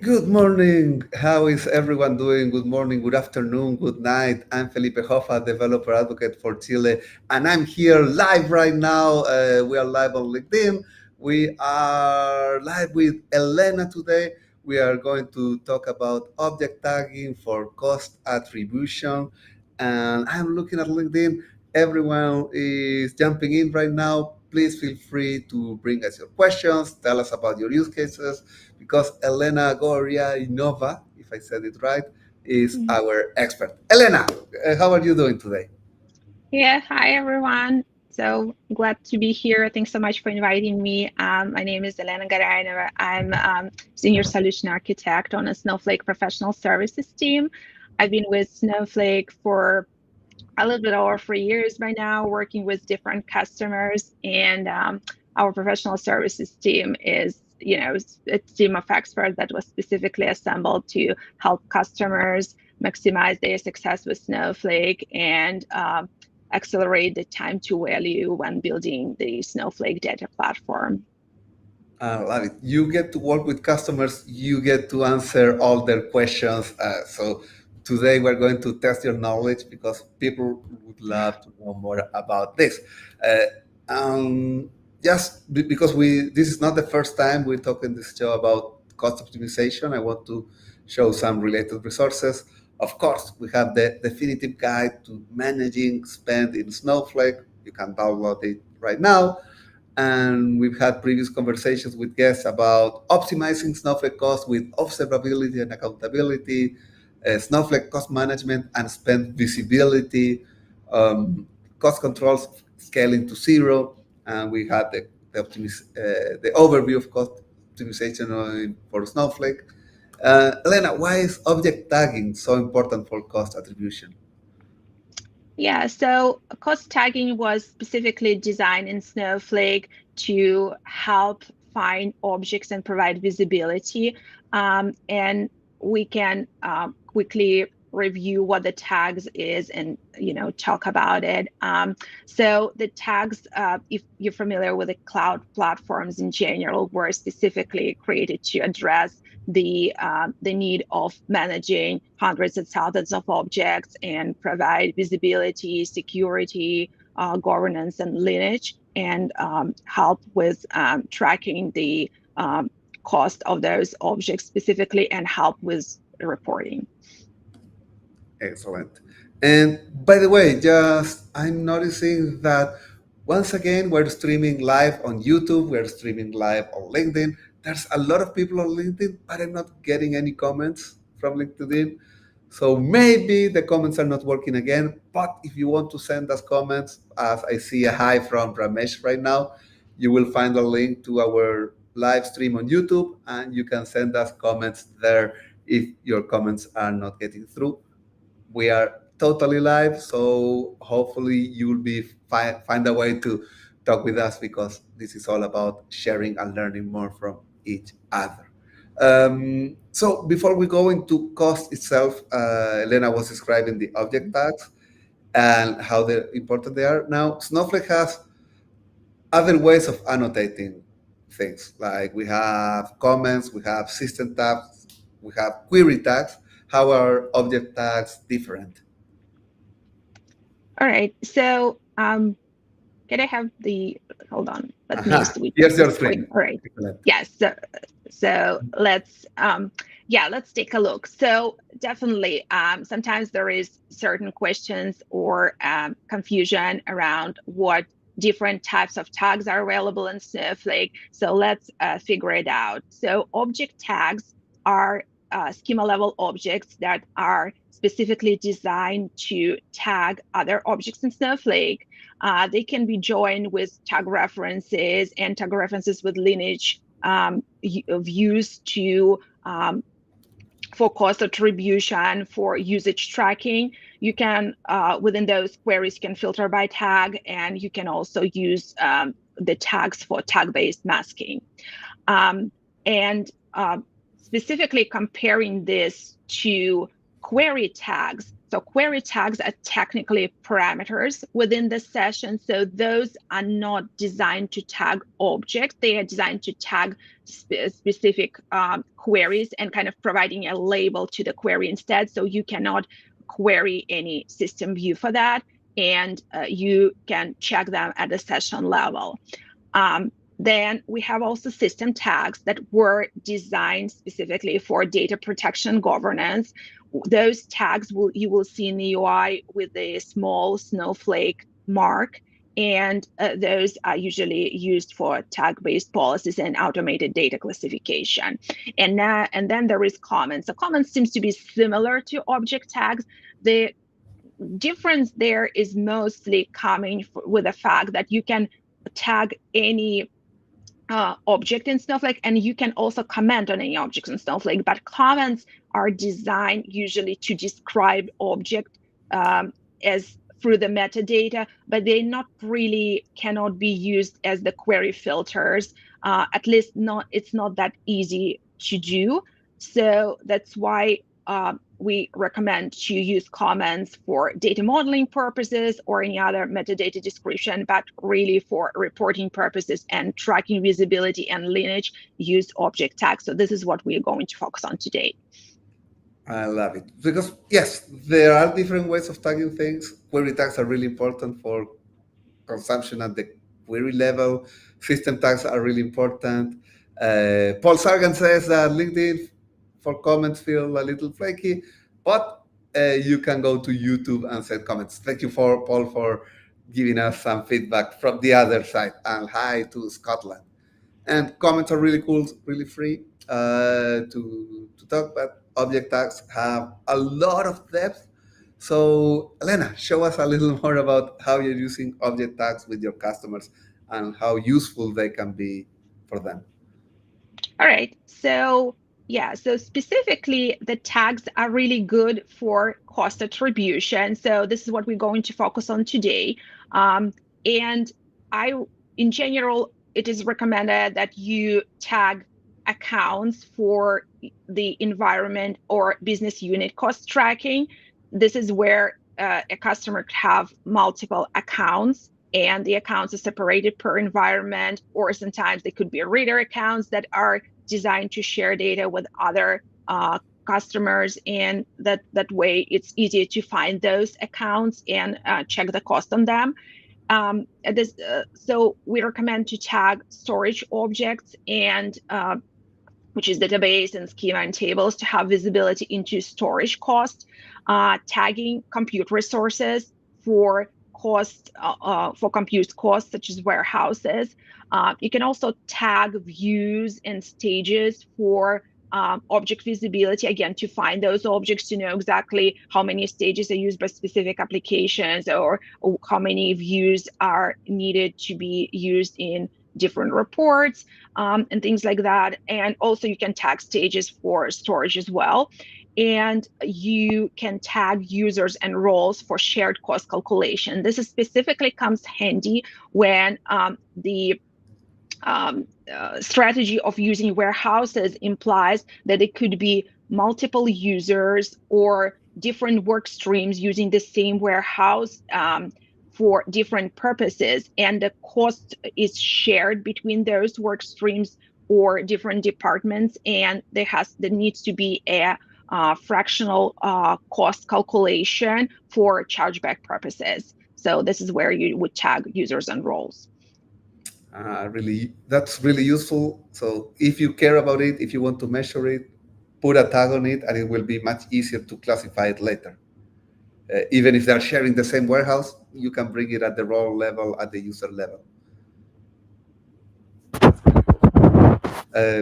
Good morning. How is everyone doing? Good morning, good afternoon, good night. I'm Felipe Hoffa, developer advocate for Chile, and I'm here live right now. We are live on LinkedIn. We are live with Elena today. We are going to talk about object tagging for cost attribution. And I'm looking at LinkedIn. Everyone is jumping in right now. Please feel free to bring us your questions, tell us about your use cases because Elena Goryainova, if I said it right, is Mhm. our expert. Elena, how are you doing today? Yeah, hi everyone. So glad to be here. Thanks so much for inviting me. My name is Elena Goryainova. I'm Senior Solution Architect on a Snowflake Professional Services team. I've been with Snowflake for a little bit over 3 years by now, working with different customers. And our professional services team is, a team of experts that was specifically assembled to help customers maximize their success with Snowflake and accelerate the time to value when building the Snowflake data platform. I love it. You get to work with customers, you get to answer all their questions. So today we're going to test your knowledge because people would love to know more about this. Uh, um, because this is not the first time we talk in this show about cost optimization. I want to show some related resources. Of course, we have the definitive guide to managing spend in Snowflake. You can download it right now, and we've had previous conversations with guests about optimizing Snowflake cost with observability and accountability, Snowflake cost management and spend visibility, um, cost controls scaling to zero, and we had the overview of cost optimization for Snowflake. Elena, why is object tagging so important for cost attribution? Yeah, so cost tagging was specifically designed in Snowflake to help find objects and provide visibility. And we can quickly review what the tags is and talk about it. So the tags, if you're familiar with the cloud platforms in general, were specifically created to address the need of managing hundreds of thousands of objects and provide visibility, security, governance, and lineage, and help with tracking the cost of those objects specifically and help with reporting. Excellent. And by the way, just I'm noticing that once again we're streaming live on YouTube, we're streaming live on LinkedIn. There's a lot of people on LinkedIn, but I'm not getting any comments from LinkedIn. So maybe the comments are not working again. But if you want to send us comments, as I see a hi from Ramesh right now, you will find a link to our live stream on YouTube, and you can send us comments there if your comments are not getting through. We are totally live, so hopefully you will find a way to talk with us because this is all about sharing and learning more from each other. So before we go into cost itself, Elena was describing the object tags and how important they are. Now, Snowflake has other ways of annotating things. Like we have comments, we have system tags, we have query tags. How are object tags different? All right, so can I have the, hold on, let me Aha, switch here's the your screen. screen. All right. Excellent. Yes. So let's take a look. So definitely, sometimes there is certain questions or confusion around what different types of tags are available in Snowflake. So let's figure it out. So object tags are schema level objects that are specifically designed to tag other objects in Snowflake. They can be joined with tag references and tag references with lineage views to for cost attribution, for usage tracking. You can, within those queries, you can filter by tag, and you can also use the tags for tag-based masking. Um, and specifically comparing this to query tags, So query tags are technically parameters within the session. So those are not designed to tag objects. They are designed to tag specific queries and kind of providing a label to the query instead. So you cannot query any system view for that, and you can check them at the session level. Then we have also system tags that were designed specifically for data protection governance. Those tags you will see in the UI with a small snowflake mark, and those are usually used for tag-based policies and automated data classification. And then there is comments. So comments seems to be similar to object tags. The difference there is mostly coming with the fact that you can tag any object in Snowflake, and you can also comment on any objects in Snowflake, but comments are designed usually to describe object as through the metadata, but they not really cannot be used as the query filters. At least it's not that easy to do. So that's why we recommend to use comments for data modeling purposes or any other metadata description, but really for reporting purposes and tracking visibility and lineage, use object tags. So this is what we are going to focus on today. I love it. Because, yes, there are different ways of tagging things. Query tags are really important for consumption at the query level. System tags are really important. Paul Sargan says that LinkedIn for comments feel a little flaky, but you can go to YouTube and send comments. Thank you, Paul, for giving us some feedback from the other side. And hi to Scotland. And comments are really cool, really free to talk, but object tags have a lot of depth. So, Elena, show us a little more about how you're using object tags with your customers and how useful they can be for them. All right. So specifically, the tags are really good for cost attribution. So this is what we're going to focus on today. And in general, it is recommended that you tag accounts for the environment or business unit cost tracking. This is where a customer could have multiple accounts, and the accounts are separated per environment, or sometimes they could be reader accounts that are designed to share data with other customers, and that way it's easier to find those accounts and check the cost on them. So we recommend to tag storage objects and which is database and schema and tables to have visibility into storage cost, tagging compute resources for cost for compute costs such as warehouses. You can also tag views and stages for object visibility, again, to find those objects, to know exactly how many stages are used by specific applications, or how many views are needed to be used in different reports, and things like that. And also you can tag stages for storage as well. And you can tag users and roles for shared cost calculation. This is specifically comes handy when the strategy of using warehouses implies that it could be multiple users or different work streams using the same warehouse for different purposes, and the cost is shared between those work streams or different departments, and there needs to be a fractional cost calculation for chargeback purposes. So this is where you would tag users and roles. That's really useful. So if you care about it, if you want to measure it, put a tag on it, and it will be much easier to classify it later. Even if they're sharing the same warehouse, you can bring it at the role level, at the user level.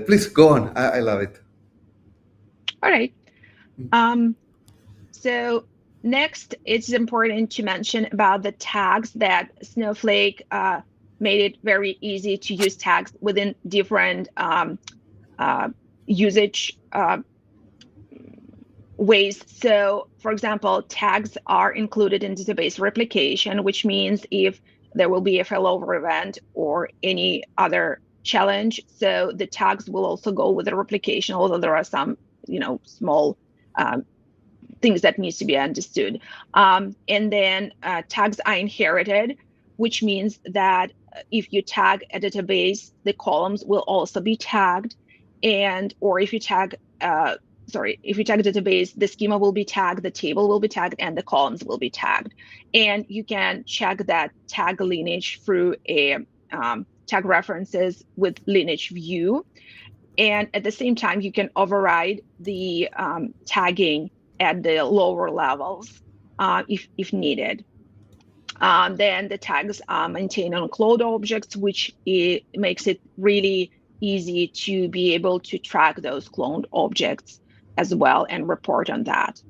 Please go on. I love it. All right. So next, it's important to mention about the tags that Snowflake made it very easy to use tags within different usage ways. So, for example, tags are included in database replication, which means if there will be a failover event or any other challenge, so the tags will also go with the replication, although there are some, small things that needs to be understood. And then tags are inherited, which means that if you tag a database, the columns will also be tagged. And or if you tag if you tag a database, the schema will be tagged, the table will be tagged, and the columns will be tagged. And you can check that tag lineage through a tag references with lineage view. And at the same time, you can override the tagging at the lower levels if needed. Then the tags are maintained on cloud objects, which makes it really easy to be able to track those cloned objects as well and report on that.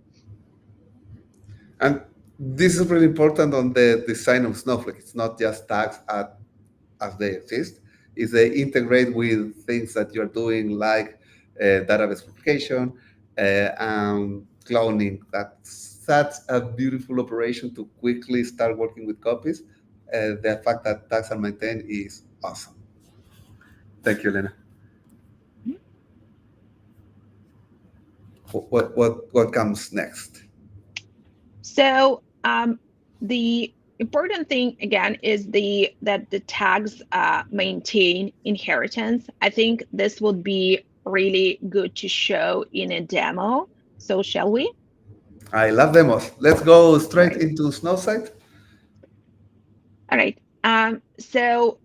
And this is really important on the design of Snowflake. It's not just tags as they exist. Is they integrate with things that you're doing like database replication and cloning. That's such a beautiful operation to quickly start working with copies. The fact that tags are maintained is awesome. Thank you, Elena. What comes next? So the important thing again is that the tags maintain inheritance. I think this would be really good to show in a demo. So shall we? I love demos. Let's go straight Right. into Snowsite. All right. So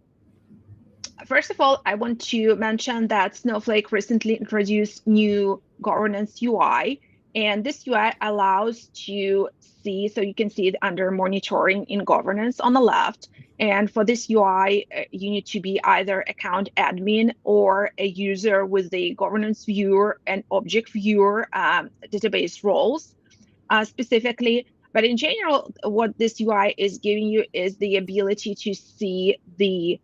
first of all, I want to mention that Snowflake recently introduced new governance UI, and this UI allows to see, so you can see it under monitoring in governance on the left. And for this UI, you need to be either account admin or a user with the governance viewer and object viewer database roles specifically. But in general, what this UI is giving you is the ability to see the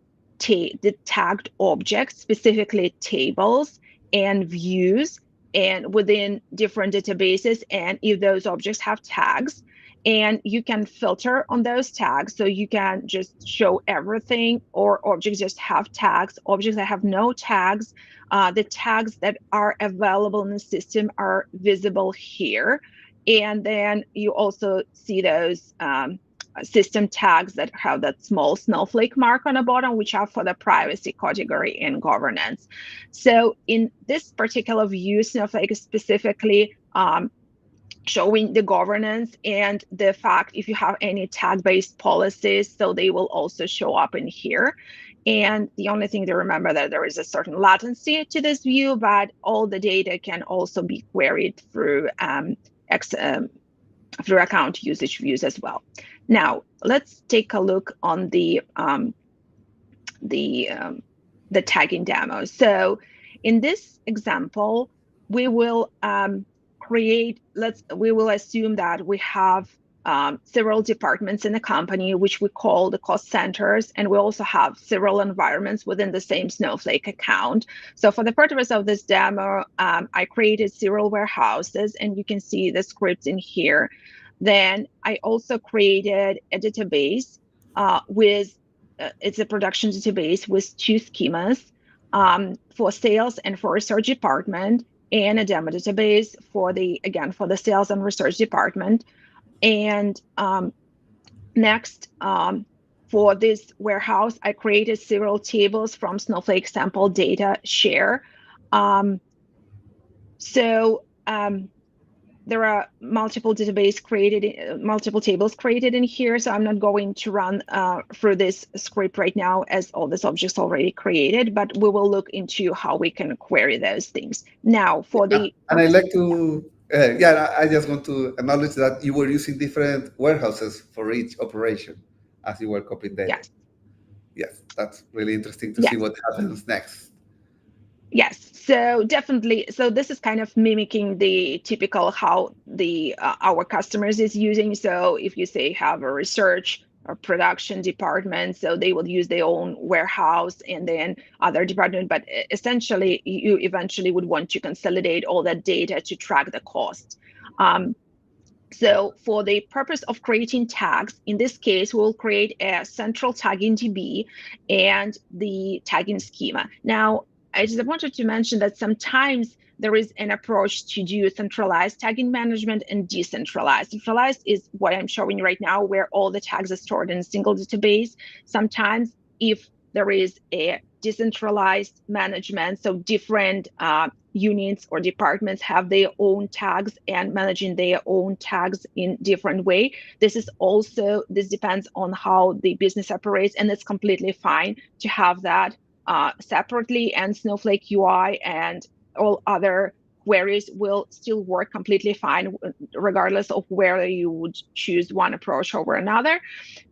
tagged objects, specifically tables and views, and within different databases, and if those objects have tags. And you can filter on those tags, so you can just show everything, or objects just have tags, objects that have no tags. The tags that are available in the system are visible here. And then you also see those system tags that have that small snowflake mark on the bottom, which are for the privacy category and governance. So in this particular view, Snowflake is specifically showing the governance and the fact if you have any tag-based policies, so they will also show up in here. And the only thing to remember that there is a certain latency to this view, but all the data can also be queried through through account usage views as well. Now, let's take a look on the tagging demo. So in this example, we will we will assume that we have several departments in the company, which we call the cost centers, and we also have several environments within the same Snowflake account. So for the purpose of this demo, I created several warehouses, and you can see the scripts in here. Then I also created a database it's a production database with two schemas for sales and for research department, and a demo database for the sales and research department. And next, for this warehouse, I created several tables from Snowflake sample data share. There are multiple tables created in here, so I'm not going to run through this script right now as all these objects already created, but we will look into how we can query those things. Now, for the and I like to I just want to acknowledge that you were using different warehouses for each operation as you were copying data. Yes. Yes, that's really interesting to see what happens next. Yes, so definitely. So this is kind of mimicking the typical how the our customers is using. So if you say have a research or production department, so they will use their own warehouse and then other department. But essentially, you eventually would want to consolidate all that data to track the cost. So for the purpose of creating tags, in this case, we'll create a central tagging DB and the tagging schema. Now, I just wanted to mention that sometimes there is an approach to do centralized tagging management and decentralized. Centralized is what I'm showing right now, where all the tags are stored in a single database. Sometimes if there is a decentralized management, so different units or departments have their own tags and managing their own tags in different way. This depends on how the business operates, and it's completely fine to have that separately, and Snowflake UI and all other queries will still work completely fine, regardless of whether you would choose one approach over another.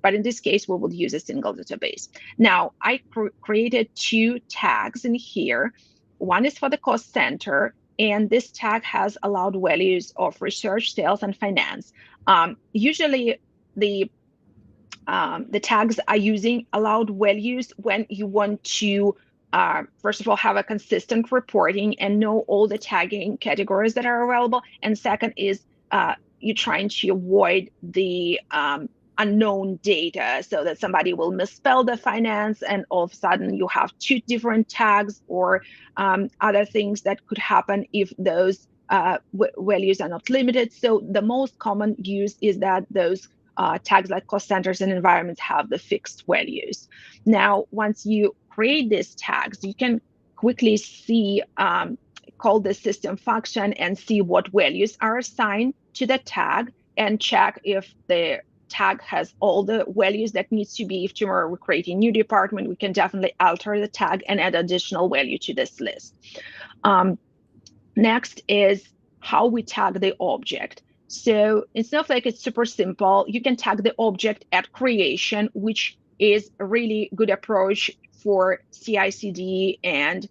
But in this case, we will use a single database. Now, I created two tags in here. One is for the cost center, and this tag has allowed values of research, sales, and finance. Usually, the tags are using allowed values when you want to, first of all, have a consistent reporting and know all the tagging categories that are available. And second is you're trying to avoid the unknown data, so that somebody will misspell the finance and all of a sudden you have two different tags, or other things that could happen if those values are not limited. So the most common use is that those tags like cost centers and environments have the fixed values. Now, once you create these tags, you can quickly see, call the system function and see what values are assigned to the tag, and check if the tag has all the values that needs to be. If tomorrow we create a new department, we can definitely alter the tag and add additional value to this list. Next is how we tag the object. So in Snowflake, it's super simple. You can tag the object at creation, which is a really good approach for CI/CD and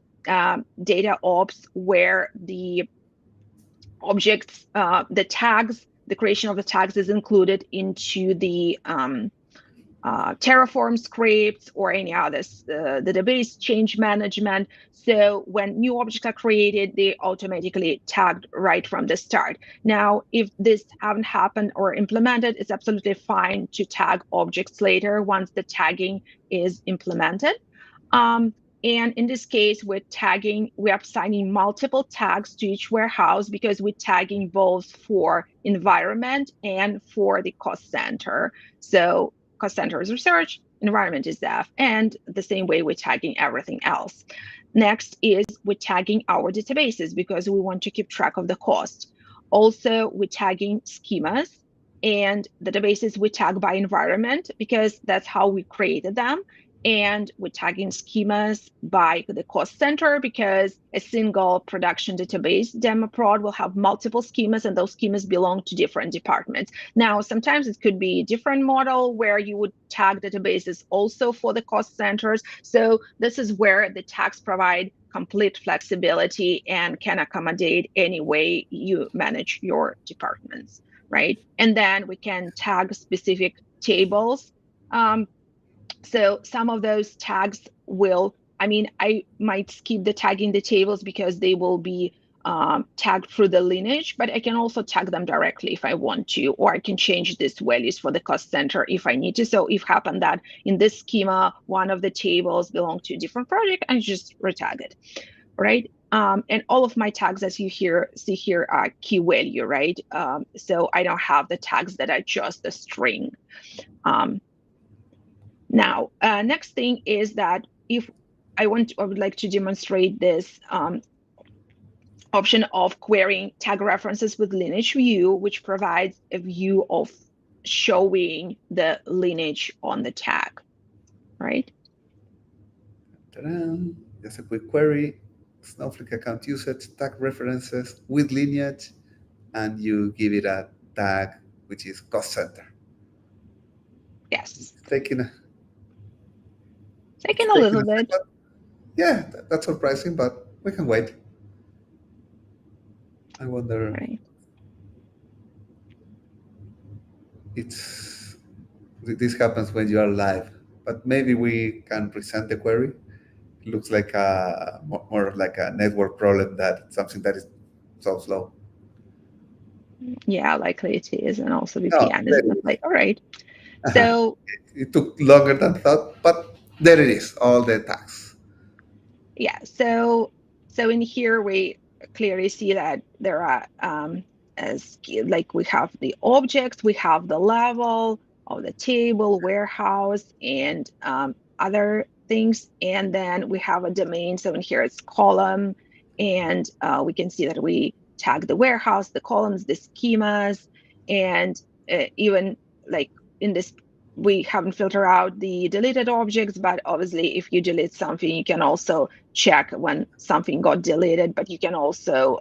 data ops, where the objects, the tags, the creation of the tags is included into the Terraform scripts or any other database change management. So when new objects are created, they automatically tagged right from the start. Now, if this haven't happened or implemented, it's absolutely fine to tag objects later once the tagging is implemented. And in this case, we're assigning multiple tags to each warehouse, because we're tagging both for environment and for the cost center. So cost center is research, environment is dev, and the same way we're tagging everything else. Next is we're tagging our databases, because we want to keep track of the cost. Also, we're tagging schemas, and databases we tag by environment, because that's how we created them. And we're tagging schemas by the cost center, because a single production database demo prod will have multiple schemas, and those schemas belong to different departments. Now, sometimes it could be a different model where you would tag databases also for the cost centers. So this is where the tags provide complete flexibility and can accommodate any way you manage your departments, right? And then we can tag specific tables. So some of those tags I might skip the tagging the tables because they will be tagged through the lineage, but I can also tag them directly if I want to, or I can change these values for the cost center if I need to. So if happened that in this schema, one of the tables belong to a different project, I just retag it, right? And all of my tags, as you see here, are key value, right? So I don't have the tags that are just a string. Now, next thing is that if I would like to demonstrate this option of querying tag references with lineage view, which provides a view of showing the lineage on the tag, right? Ta-da. Just a quick query. Snowflake account usage, tag references with lineage, and you give it a tag which is cost center. Yes. It's taking a little bit. Second. Yeah, that's surprising, but we can wait. I wonder. Right. This happens when you are live, but maybe we can present the query. It looks like more like a network problem than something that is so slow. Yeah, likely it is, and also No, VPN is not like, all right. uh-huh. So It took longer than thought, but there it is, all the tags. yeah, so in here we clearly see that there are as like we have the objects, we have the level of the table, warehouse, and other things, and then we have a domain. So in here it's column, and we can see that we tag the warehouse, the columns, the schemas, and even like in this, we haven't filtered out the deleted objects, but obviously if you delete something, you can also check when something got deleted, but you can also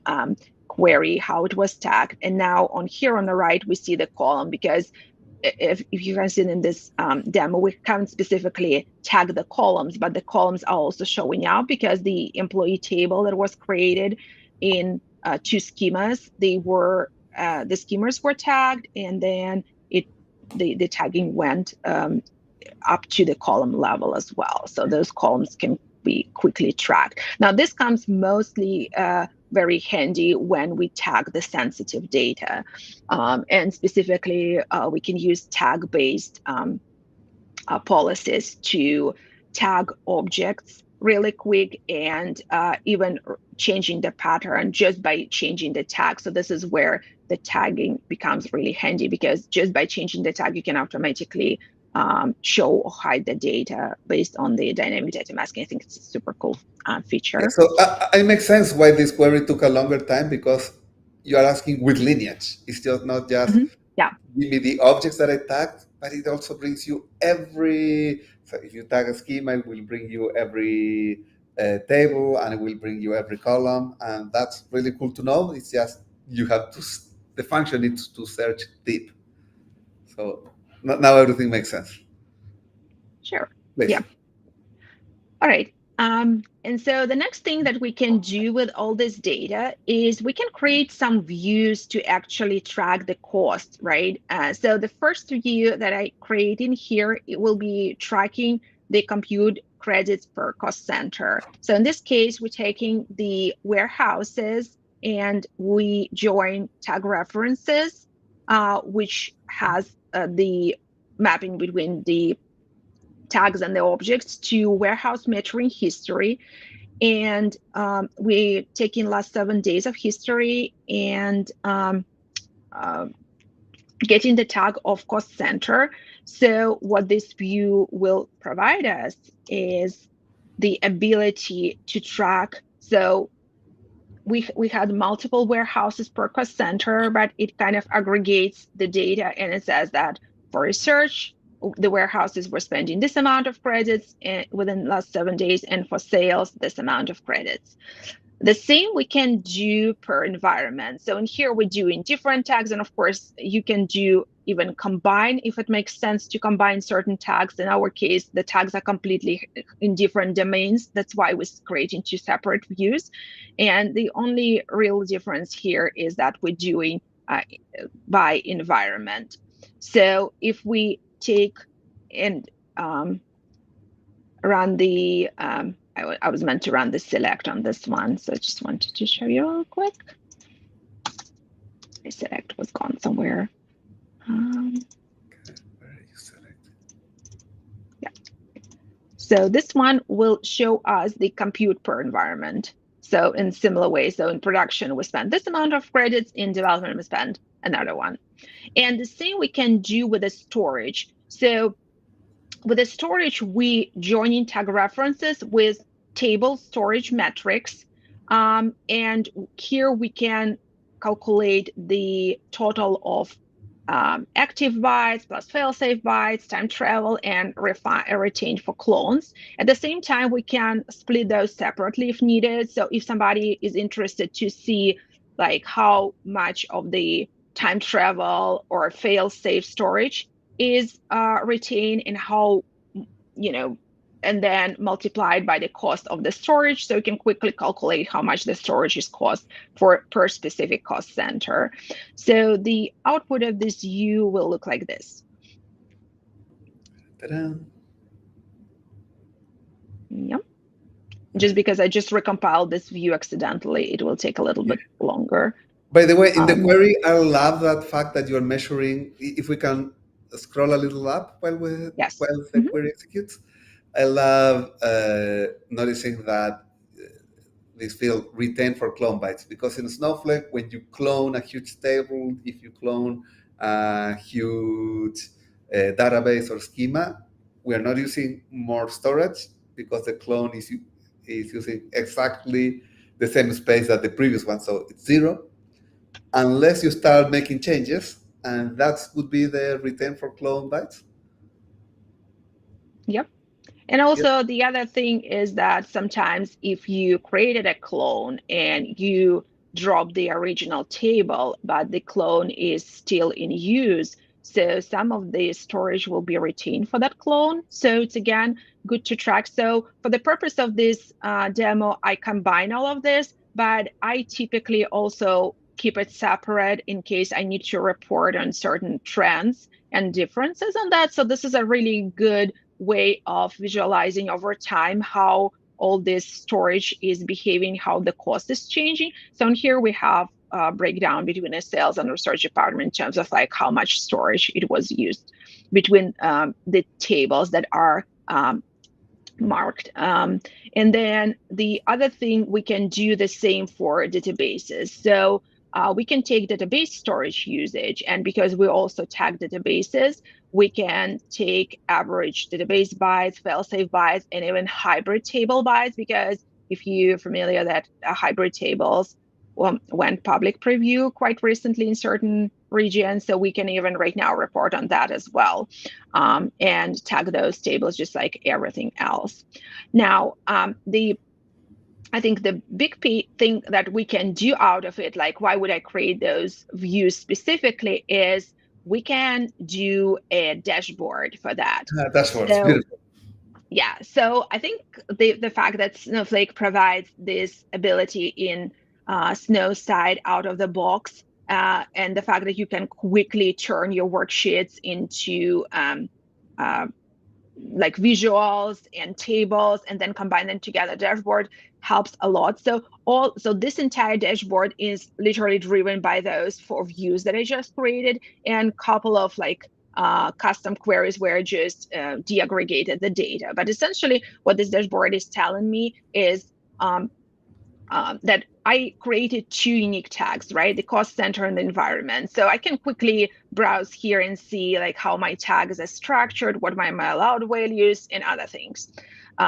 query how it was tagged. And now on here on the right, we see the column, because if you guys seen in this demo, we haven't specifically tagged the columns, but the columns are also showing up because the employee table that was created in two schemas, they were the schemas were tagged, and then the tagging went up to the column level as well. So those columns can be quickly tracked. Now this comes mostly very handy when we tag the sensitive data. And specifically, we can use tag-based policies to tag objects really quick, and even changing the pattern just by changing the tag. So this is where the tagging becomes really handy, because just by changing the tag, you can automatically show or hide the data based on the dynamic data masking. I think it's a super cool feature. Yeah, so it makes sense why this query took a longer time, because you are asking with lineage. It's just not just Yeah. give me the objects that I tagged, but it also brings you every. So if you tag a schema, it will bring you every table, and it will bring you every column, and that's really cool to know. It's just you have to. The function needs to search deep. So now everything makes sense. Sure. Please. Yeah. All right. And so the next thing that we can do with all this data is we can create some views to actually track the cost, right? So the first view that I create in here, it will be tracking the compute credits per cost center. So in this case, we're taking the warehouses and we join tag references, which has the mapping between the tags and the objects to warehouse metering history. And we're taking last 7 days of history and getting the tag of cost center. So what this view will provide us is the ability to track. So we had multiple warehouses per cost center, but it kind of aggregates the data, and it says that for research, the warehouses were spending this amount of credits within the last 7 days, and for sales, this amount of credits. The same we can do per environment. So in here, we're doing different tags, and of course, you can do even combine if it makes sense to combine certain tags. In our case, the tags are completely in different domains. That's why we're creating two separate views. And the only real difference here is that we're doing by environment. So if we take and run the, I was meant to run the select on this one, so I just wanted to show you real quick. The select was gone somewhere. Where are you select? Yeah. So this one will show us the compute per environment. So in similar ways, so in production, we spend this amount of credits, in development, we spend another one. And the same we can do with the storage. So with the storage, we joining tag references with table storage metrics. And here we can calculate the total of active bytes plus failsafe bytes, time travel, and retain for clones. At the same time, we can split those separately if needed. So if somebody is interested to see like how much of the time travel or fail-safe storage is retained and how, and then multiplied by the cost of the storage, so you can quickly calculate how much the storage is cost per specific cost center. So the output of this view will look like this. Ta-da. Yep. Just because I just recompiled this view accidentally, it will take a little bit longer. By the way, in the query, I love that fact that you're measuring. If we can scroll a little up while Yes. the query executes, I love noticing that this field retain for clone bytes, because in Snowflake, when you clone a huge table, if you clone a huge database or schema, we are not using more storage because the clone is using exactly the same space that the previous one, so it's zero, unless you start making changes, and that would be the retain for clone bytes. Yep. And Yep. also, the other thing is that sometimes if you created a clone and you drop the original table, but the clone is still in use, so some of the storage will be retained for that clone. So it's again good to track. So for the purpose of this demo, I combine all of this, but I typically also keep it separate in case I need to report on certain trends and differences on that. So this is a really good way of visualizing over time how all this storage is behaving, how the cost is changing. So in here we have a breakdown between the sales and research department in terms of like how much storage it was used between the tables that are marked. And then the other thing, we can do the same for databases. So we can take database storage usage, and because we also tag databases, we can take average database bytes, fail-safe bytes, and even hybrid table bytes, because if you're familiar that hybrid tables went public preview quite recently in certain regions, so we can even right now report on that as well, and tag those tables just like everything else. Now, I think the big thing that we can do out of it, like why would I create those views specifically, is we can do a dashboard for that. Dashboards, So beautiful. yeah, so I think the fact that Snowflake provides this ability in Snow side out of the box, and the fact that you can quickly turn your worksheets into uh, like visuals and tables and then combine them together dashboard helps a lot. So this entire dashboard is literally driven by those 4 views that I just created, and a couple of like custom queries where I just deaggregated the data. But essentially what this dashboard is telling me is that I created 2 unique tags, right? The cost center and the environment. So I can quickly browse here and see like how my tags are structured, what my allowed values, and other things.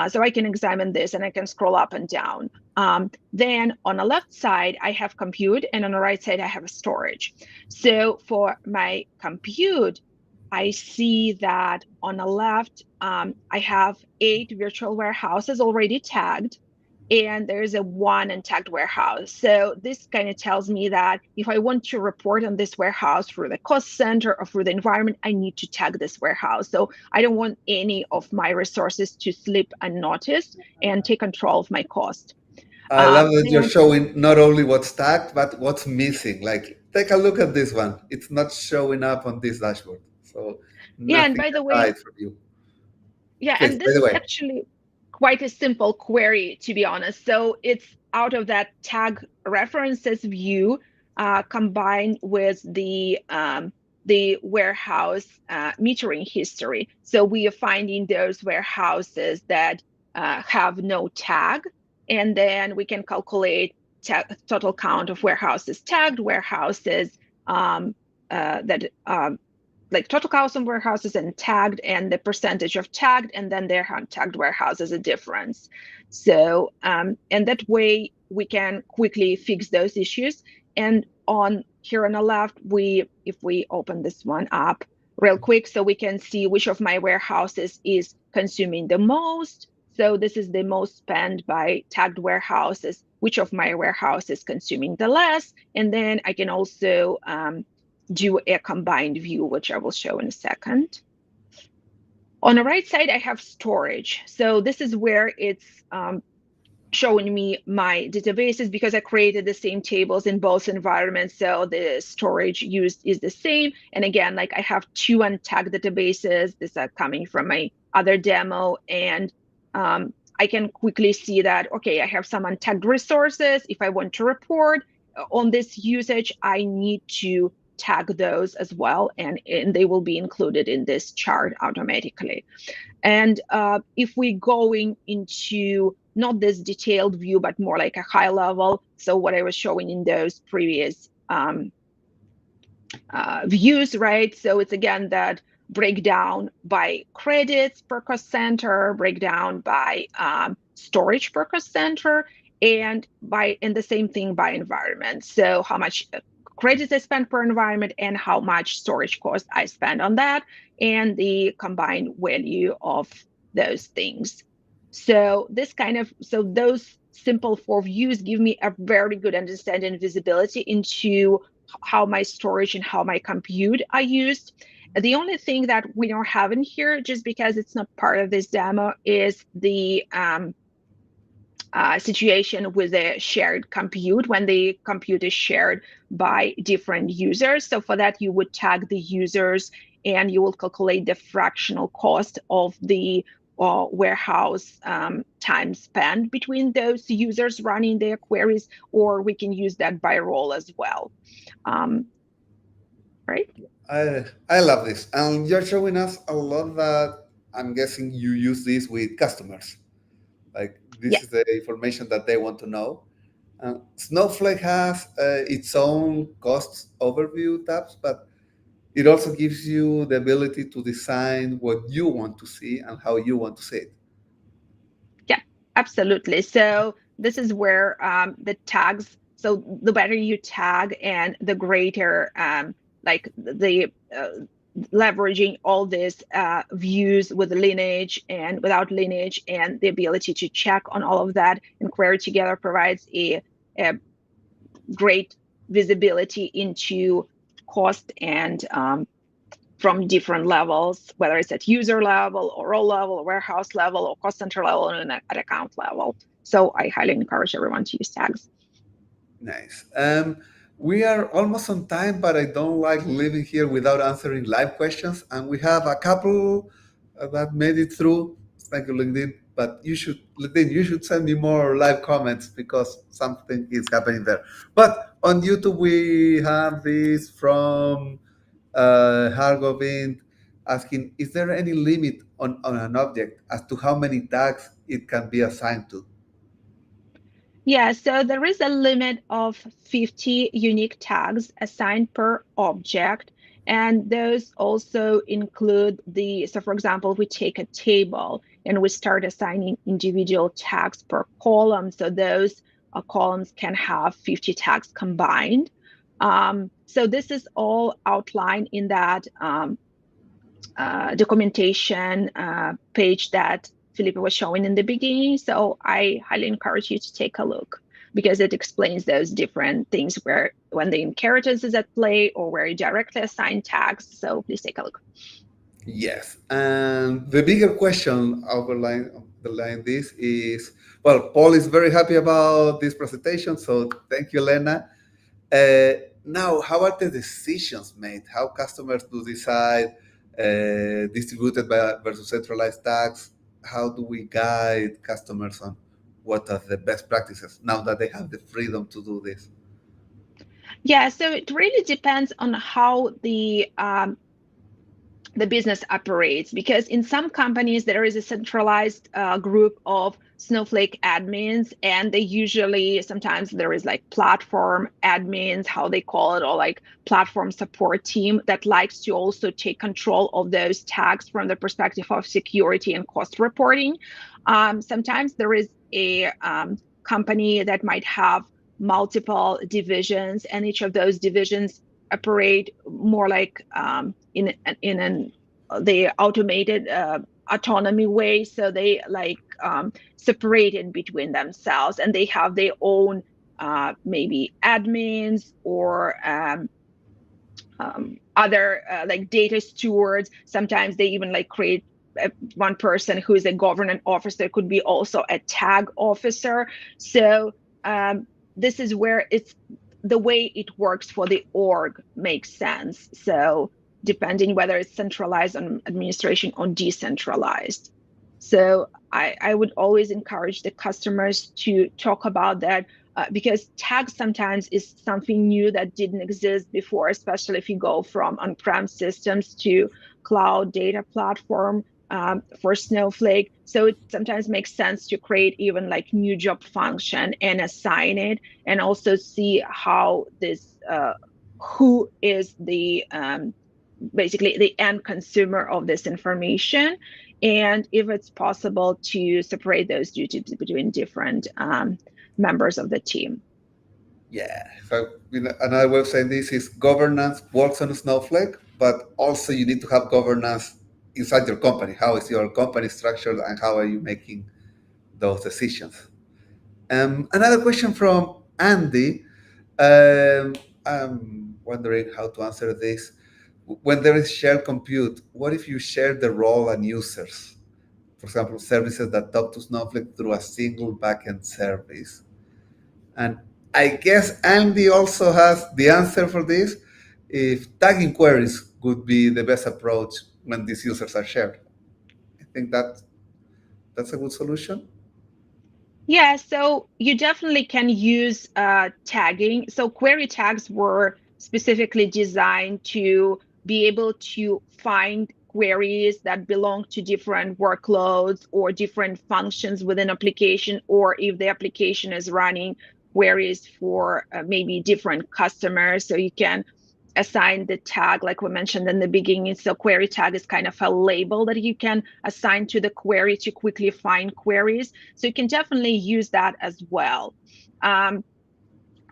So I can examine this and I can scroll up and down. Then on the left side, I have compute, and on the right side, I have a storage. So for my compute, I see that on the left, I have 8 virtual warehouses already tagged, and there's a 1 untagged warehouse. So this kind of tells me that if I want to report on this warehouse through the cost center or through the environment, I need to tag this warehouse. So I don't want any of my resources to slip unnoticed and take control of my cost. I love that you're Then, showing not only what's tagged, but what's missing. Like, take a look at this one. It's not showing up on this dashboard. So yeah, and nothing by the way, aside from you. yeah, Please, and by this the is way. actually quite a simple query, to be honest. So it's out of that tag references view, combined with the warehouse metering history. So we are finding those warehouses that have no tag, and then we can calculate total count of warehouses tagged, warehouses that like total cost of warehouses and tagged, and the percentage of tagged, and then their untagged warehouse is a difference. So, and that way we can quickly fix those issues. And on here on the left, if we open this one up real quick, so we can see which of my warehouses is consuming the most. So this is the most spent by tagged warehouses, which of my warehouse is consuming the less. And then I can also do a combined view, which I will show in a second. On the right side, I have storage. So this is where it's showing me my databases, because I created the same tables in both environments. So the storage used is the same. And again, like I have 2 untagged databases. These are coming from my other demo. And I can quickly see that, okay, I have some untagged resources. If I want to report on this usage, I need to tag those as well, and they will be included in this chart automatically. And if we going into not this detailed view, but more like a high level. So what I was showing in those previous views, right? So it's again that breakdown by credits per cost center, breakdown by storage per cost center, and the same thing by environment. So how much credits I spend per environment and how much storage cost I spend on that, and the combined value of those things. So those simple four views give me a very good understanding and visibility into how my storage and how my compute are used. The only thing that we don't have in here, just because it's not part of this demo, is the situation with a shared compute, when the compute is shared by different users. So for that, you would tag the users and you will calculate the fractional cost of the warehouse time spent between those users running their queries, or we can use that by role as well. Right? I love this. And you're showing us a lot that I'm guessing you use this with customers. Like this Yes. is the information that they want to know. Snowflake has its own costs overview tabs, but it also gives you the ability to design what you want to see and how you want to see it. Yeah, absolutely. So this is where the tags, so the better you tag and the greater like the leveraging all these views with lineage and without lineage, and the ability to check on all of that and query together provides a great visibility into cost and from different levels, whether it's at user level or role level or warehouse level or cost center level and at account level. So I highly encourage everyone to use tags. Nice. We are almost on time, but I don't like leaving here without answering live questions. And we have a couple that made it through. Thank you, LinkedIn. But LinkedIn, you should send me more live comments because something is happening there. But on YouTube, we have this from Hargobind asking, is there any limit on an object as to how many tags it can be assigned to? Yeah, so there is a limit of 50 unique tags assigned per object. And those also include so for example, we take a table and we start assigning individual tags per column. So those columns can have 50 tags combined. So this is all outlined in that documentation page that Felipe was showing in the beginning. So I highly encourage you to take a look because it explains those different things where when the inheritance is at play or where you directly assign tags. So please take a look. Yes, and the bigger question underlying this is, well, Paul is very happy about this presentation, so thank you, Elena. Now, how are the decisions made? How customers do decide distributed versus centralized tax? How do we guide customers on what are the best practices now that they have the freedom to do this? Yeah, so it really depends on how the business operates, because in some companies there is a centralized group of Snowflake admins, and they usually sometimes there is like platform admins, how they call it, or like platform support team that likes to also take control of those tags from the perspective of security and cost reporting. Sometimes there is a company that might have multiple divisions, and each of those divisions operate more like in the automated autonomy way. So they like separated between themselves, and they have their own maybe admins or other like data stewards. Sometimes they even like create one person who is a governance officer, could be also a tag officer. So this is where it's the way it works for the org makes sense. So depending whether it's centralized on administration or decentralized. So I would always encourage the customers to talk about that because tags sometimes is something new that didn't exist before, especially if you go from on-prem systems to cloud data platform. for Snowflake. So it sometimes makes sense to create even like new job function and assign it, and also see how this who is the basically the end consumer of this information, and if it's possible to separate those duties between different members of the team. Yeah. So another way of saying this is governance works on Snowflake, but also you need to have governance inside your company. How is your company structured, and how are you making those decisions? Another question from Andy. I'm wondering how to answer this. When there is shared compute, what if you share the role and users? For example, services that talk to Snowflake through a single backend service. And I guess Andy also has the answer for this. If tagging queries would be the best approach when these users are shared. I think that's a good solution. Yeah, so you definitely can use tagging. So query tags were specifically designed to be able to find queries that belong to different workloads or different functions within application, or if the application is running queries for maybe different customers. So you can assign the tag, like we mentioned in the beginning. So query tag is kind of a label that you can assign to the query to quickly find queries. So you can definitely use that as well. Um,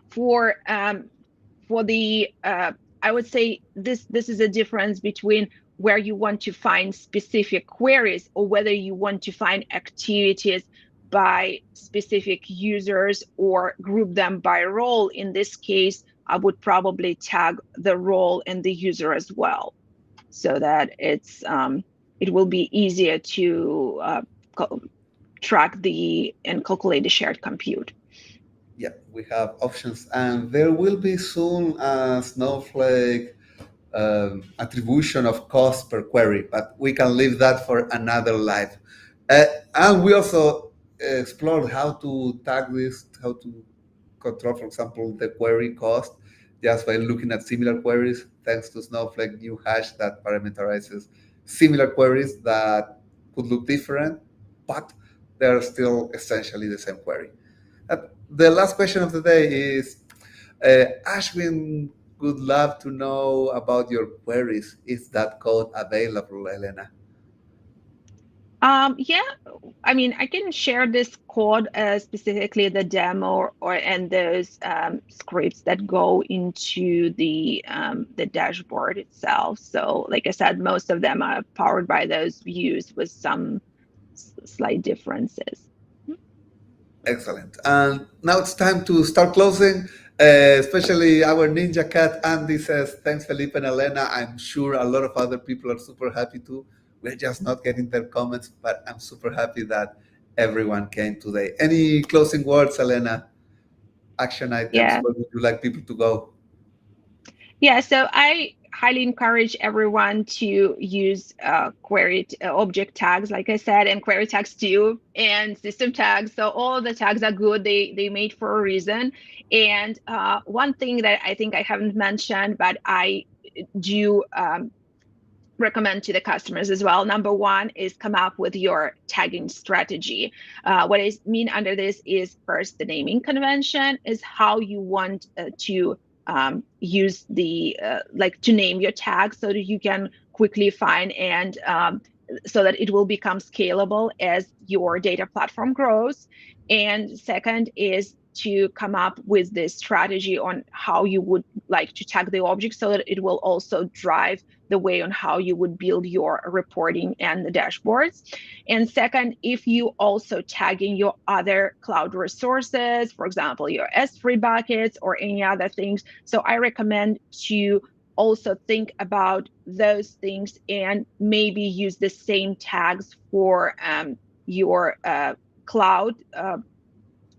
for the I would say this is a difference between where you want to find specific queries or whether you want to find activities by specific users or group them by role. In this case, I would probably tag the role and the user as well, so that it will be easier to track the and calculate the shared compute. Yeah, we have options, and there will be soon a Snowflake attribution of cost per query, but we can leave that for another live. And we also explored how to tag this, how to control, for example, the query cost just by looking at similar queries, thanks to Snowflake new hash that parameterizes similar queries that could look different, but they're still essentially the same query. The last question of the day is Ashwin would love to know about your queries. Is that code available, Elena? Yeah, I mean, I can share this code, specifically the demo or and those scripts that go into the dashboard itself. So, like I said, most of them are powered by those views with some slight differences. Excellent. And now it's time to start closing. Especially our ninja cat Andy says, "Thanks, Felipe and Elena. I'm sure a lot of other people are super happy too. We're just not getting their comments, but I'm super happy that everyone came today." Any closing words, Elena? Action items? Yeah. Where would you like people to go? Yeah, so I highly encourage everyone to use object tags, like I said, and query tags too, and system tags. So all of the tags are good. They made for a reason. And one thing that I think I haven't mentioned, but I do recommend to the customers as well. Number one is come up with your tagging strategy. What I mean under this is, first, the naming convention is how you want to use the like to name your tag so that you can quickly find and so that it will become scalable as your data platform grows. And second is to come up with this strategy on how you would like to tag the object so that it will also drive the way on how you would build your reporting and the dashboards. And second, if you also tagging your other cloud resources, for example, your S3 buckets or any other things. So I recommend to also think about those things and maybe use the same tags for your cloud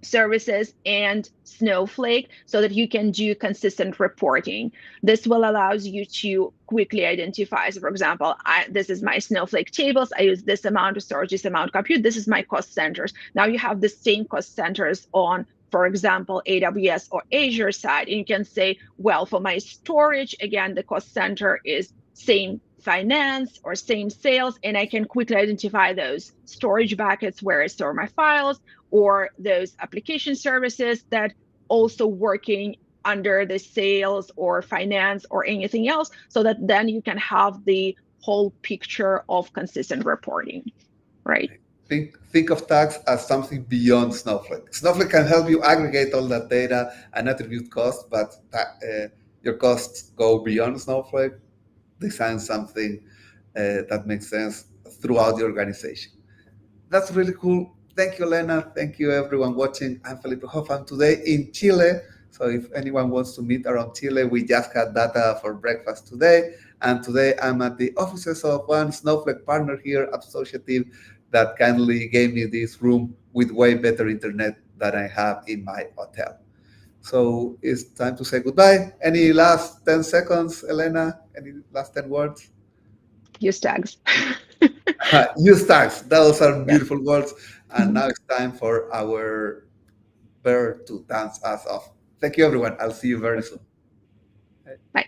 services and Snowflake so that you can do consistent reporting. This will allow you to quickly identify. So for example, this is my Snowflake tables. I use this amount of storage, this amount of compute. This is my cost centers. Now you have the same cost centers on, for example, AWS or Azure side. And you can say, well, for my storage, again, the cost center is same finance or same sales, and I can quickly identify those storage buckets where I store my files, or those application services that also working under the sales or finance or anything else, so that then you can have the whole picture of consistent reporting, right? Think of tags as something beyond Snowflake. Snowflake can help you aggregate all that data and attribute costs, but your costs go beyond Snowflake. Design something that makes sense throughout the organization. That's really cool. Thank you, Elena. Thank you, everyone watching. I'm Felipe Hoffa. I'm today in Chile. So if anyone wants to meet around Chile, we just had data for breakfast today. And today I'm at the offices of one Snowflake partner here, Associative, that kindly gave me this room with way better internet than I have in my hotel. So it's time to say goodbye. Any last 10 seconds, Elena? Any last 10 words? Use tags. Use tags. Those are Yes. beautiful words. And now it's time for our bear to dance us off. Thank you, everyone. I'll see you very soon. Bye.